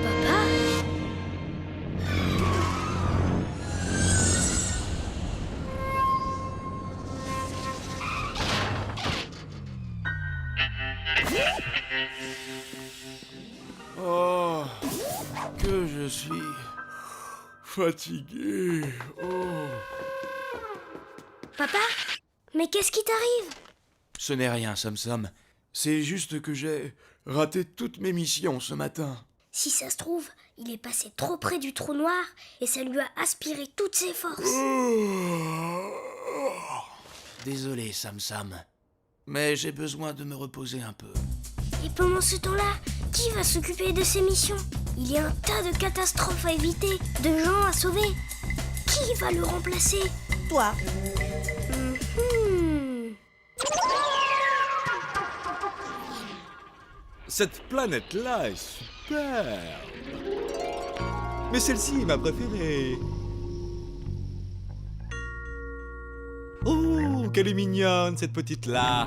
Papa? je suis fatigué. Oh. Papa? Mais qu'est-ce qui t'arrive? Ce n'est rien, Sam. C'est juste que j'ai raté toutes mes missions ce matin. Si ça se trouve, il est passé trop près du trou noir et ça lui a aspiré toutes ses forces. Désolé, Sam. Mais j'ai besoin de me reposer un peu. Et pendant ce temps-là, qui va s'occuper de ces missions? Il y a un tas de catastrophes à éviter, de gens à sauver. Qui va le remplacer? Toi. Cette planète-là est superbe. Mais celle-ci est ma préférée. Oh, qu'elle est mignonne, cette petite-là.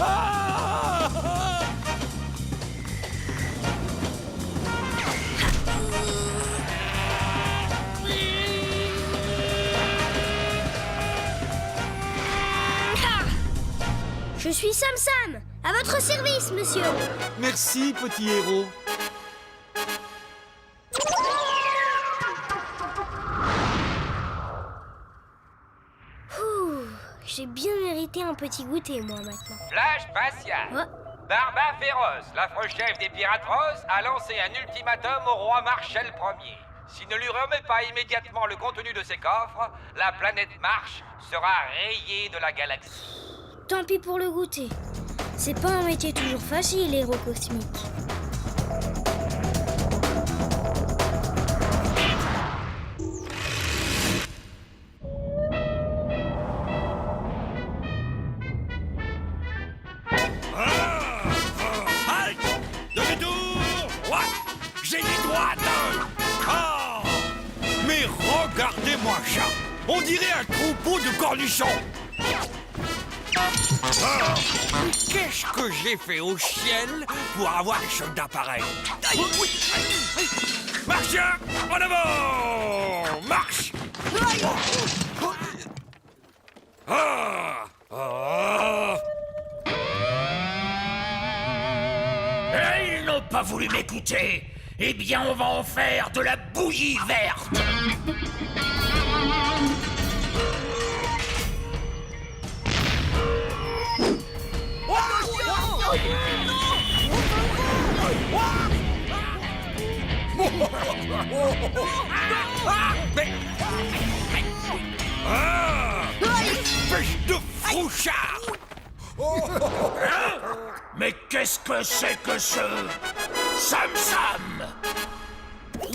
Ah! Je suis Sam, à votre service, monsieur. Merci, petit héros. J'ai bien mérité un petit goûter, moi, maintenant. Flash spatial. Barba Féroce, l'affreux chef des Pirates Roses, a lancé un ultimatum au roi Marshall Ier. S'il ne lui remet pas immédiatement le contenu de ses coffres, la planète Marche sera rayée de la galaxie. Tant pis pour le goûter. C'est pas un métier toujours facile, héros cosmique. Regardez-moi ça! On dirait un troupeau de cornichons! Qu'est-ce que j'ai fait au ciel pour avoir des soldats pareils? Martiens, en avant! Marche! Ils n'ont pas voulu m'écouter. Eh bien, on va en faire de la bouillie verte. Pêche de frouchard! Mais qu'est-ce que c'est que ce... Sam!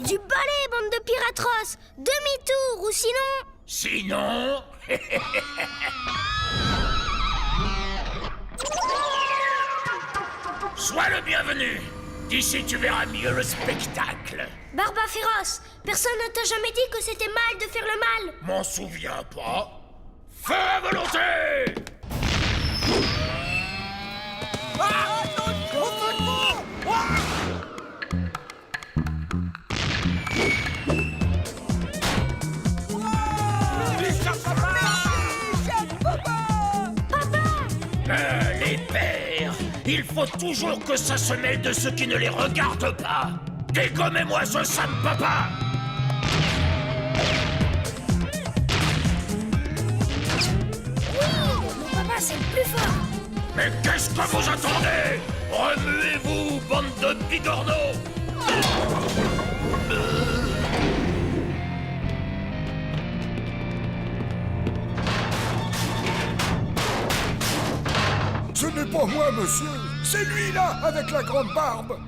Du balai, bande de piratros! Demi-tour, ou sinon... Sinon... Sois le bienvenu. D'ici, tu verras mieux le spectacle. Barba Féroce, personne ne t'a jamais dit que c'était mal de faire le mal. M'en souviens pas. Feu à volonté! Les pères, il faut toujours que ça se mêle de ceux qui ne les regardent pas. Dégommez-moi ce Sam Papa! Oui, mon papa c'est le plus fort. Mais qu'est-ce que vous attendez? Remuez-vous, bande de bigorneaux! Ce n'est pas moi, monsieur. C'est lui, là, avec la grande barbe.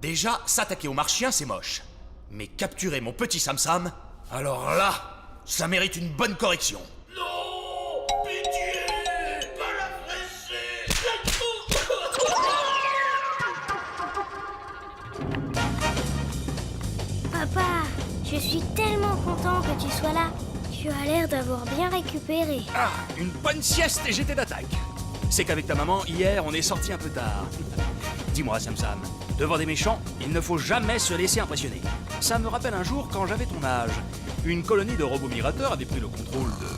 Déjà, s'attaquer aux marchiens, c'est moche. Mais capturer mon petit Sam, alors là, ça mérite une bonne correction. Non! Pitié! Pas la presser! Papa, je suis tellement content que tu sois là. Tu as l'air d'avoir bien récupéré. Ah, une bonne sieste et j'étais d'attaque. C'est qu'avec ta maman, hier, on est sorti un peu tard. Dis-moi, Sam, devant des méchants, il ne faut jamais se laisser impressionner. Ça me rappelle un jour quand j'avais ton âge. Une colonie de robots migrateurs avait pris le contrôle de...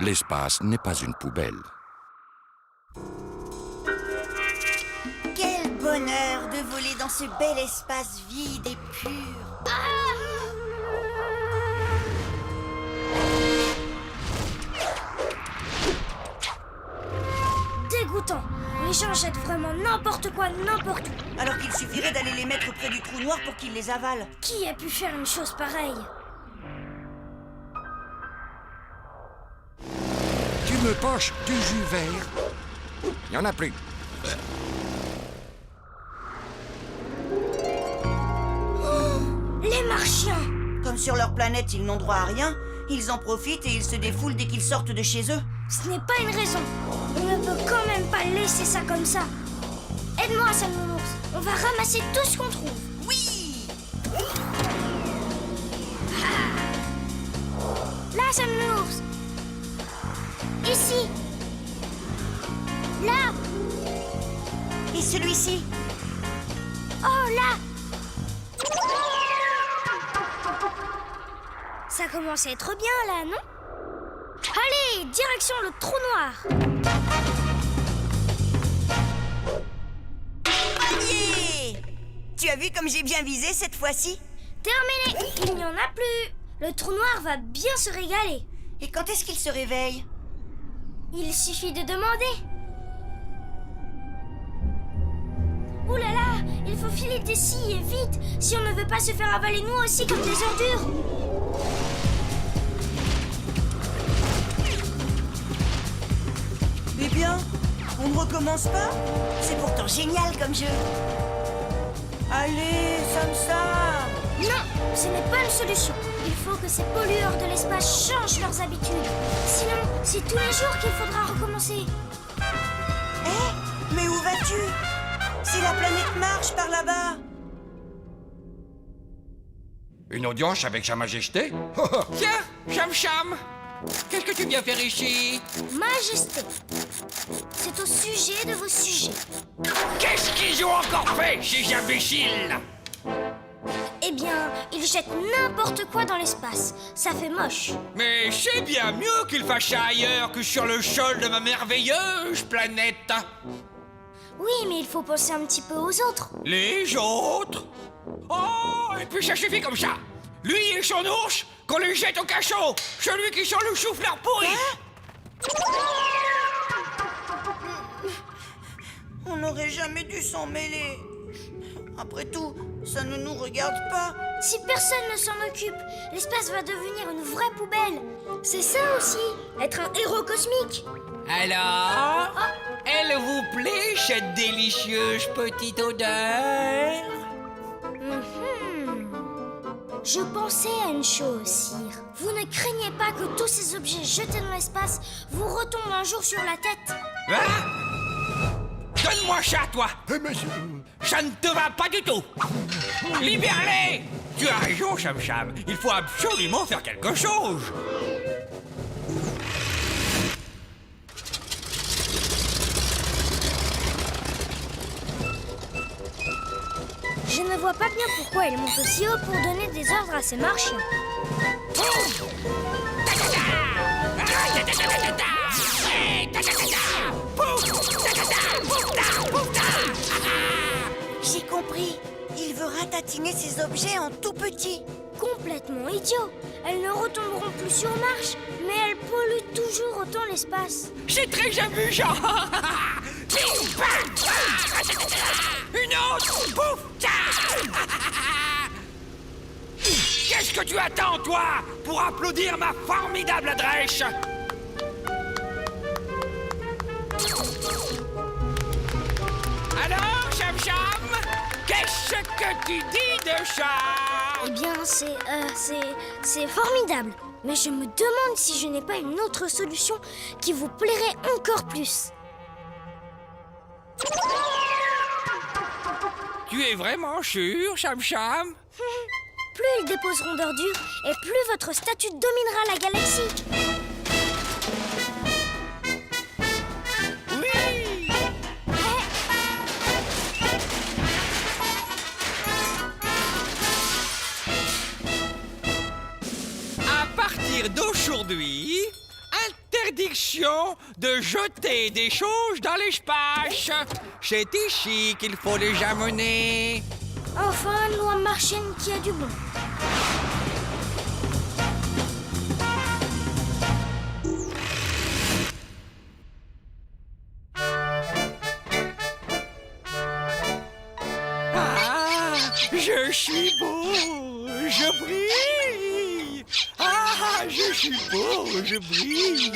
L'espace n'est pas une poubelle. Quel bonheur de voler dans ce bel espace vide et pur. Dégoûtant. Les gens jettent vraiment n'importe quoi, n'importe où. Alors qu'il suffirait d'aller les mettre près du trou noir pour qu'ils les avalent. Qui a pu faire une chose pareille? Tu me poches du jus vert. Il y en a plus. Les Martiens! Comme sur leur planète, ils n'ont droit à rien, ils en profitent et ils se défoulent dès qu'ils sortent de chez eux. Ce n'est pas une raison. On ne peut quand même pas laisser ça comme ça. Aide-moi, Sam Nounours. On va ramasser tout ce qu'on trouve. Oui! Là, Sam Nounours. Ici. Là. Et celui-ci? Oh, là. Ça commence à être bien, là, non? Allez, direction le trou noir. Panier! Tu as vu comme j'ai bien visé cette fois-ci? Terminé. Il n'y en a plus. Le trou noir va bien se régaler. Et quand est-ce qu'il se réveille? Il suffit de demander. Ouh là là, il faut filer d'ici et vite, si on ne veut pas se faire avaler nous aussi comme des ordures. Eh bien, on ne recommence pas? C'est pourtant génial comme jeu. Allez, Sam. Non, ce n'est pas une solution. Il faut que ces pollueurs de l'espace changent leurs habitudes. Sinon, c'est tous les jours qu'il faudra recommencer. Mais où vas-tu? C'est la planète Marche par là-bas. Une audience avec Sa Majesté? Tiens, Cham, qu'est-ce que tu viens faire ici? Majesté, c'est au sujet de vos sujets. Qu'est-ce qu'ils ont encore fait, ces imbéciles? Eh bien, ils jettent n'importe quoi dans l'espace. Ça fait moche. Mais c'est bien mieux qu'ils fassent ça ailleurs que sur le sol de ma merveilleuse planète. Oui, mais il faut penser un petit peu aux autres. Les autres? Oh, et puis ça suffit comme ça. Lui et son ours, qu'on les jette au cachot. Celui qui sent le chou-fleur pourri. On n'aurait jamais dû s'en mêler. Après tout, ça ne nous regarde pas. Si personne ne s'en occupe, l'espace va devenir une vraie poubelle. C'est ça aussi, être un héros cosmique. Alors, elle vous plaît, cette délicieuse petite odeur? Je pensais à une chose, sire. Vous ne craignez pas que tous ces objets jetés dans l'espace vous retombent un jour sur la tête? Donne-moi ça, toi! Ça ne te va pas du tout! Libère-les! Tu as raison, Cham. Il faut absolument faire quelque chose! Je ne vois pas bien pourquoi il monte aussi haut pour donner des ordres à ces Martiens. J'ai compris. Il veut ratatiner ces objets en tout petit. Complètement idiot. Elles ne retomberont plus sur marche, mais elles polluent toujours autant l'espace. C'est très amusant. Une autre. Pouf. Qu'est-ce que tu attends, toi, pour applaudir ma formidable adresse? Alors, Cham, qu'est-ce que tu dis de ça? Eh bien, c'est formidable. Mais je me demande si je n'ai pas une autre solution qui vous plairait encore plus. Tu es vraiment sûr, Cham? Plus ils déposeront d'ordures, et plus votre statue dominera la galaxie. Oui! À partir d'aujourd'hui, interdiction de jeter des choses dans l'espace. C'est ici qu'il faut les amener. Enfin, une loi martienne qui a du bon. Je suis beau, je brille. Ah, je suis beau, je brille.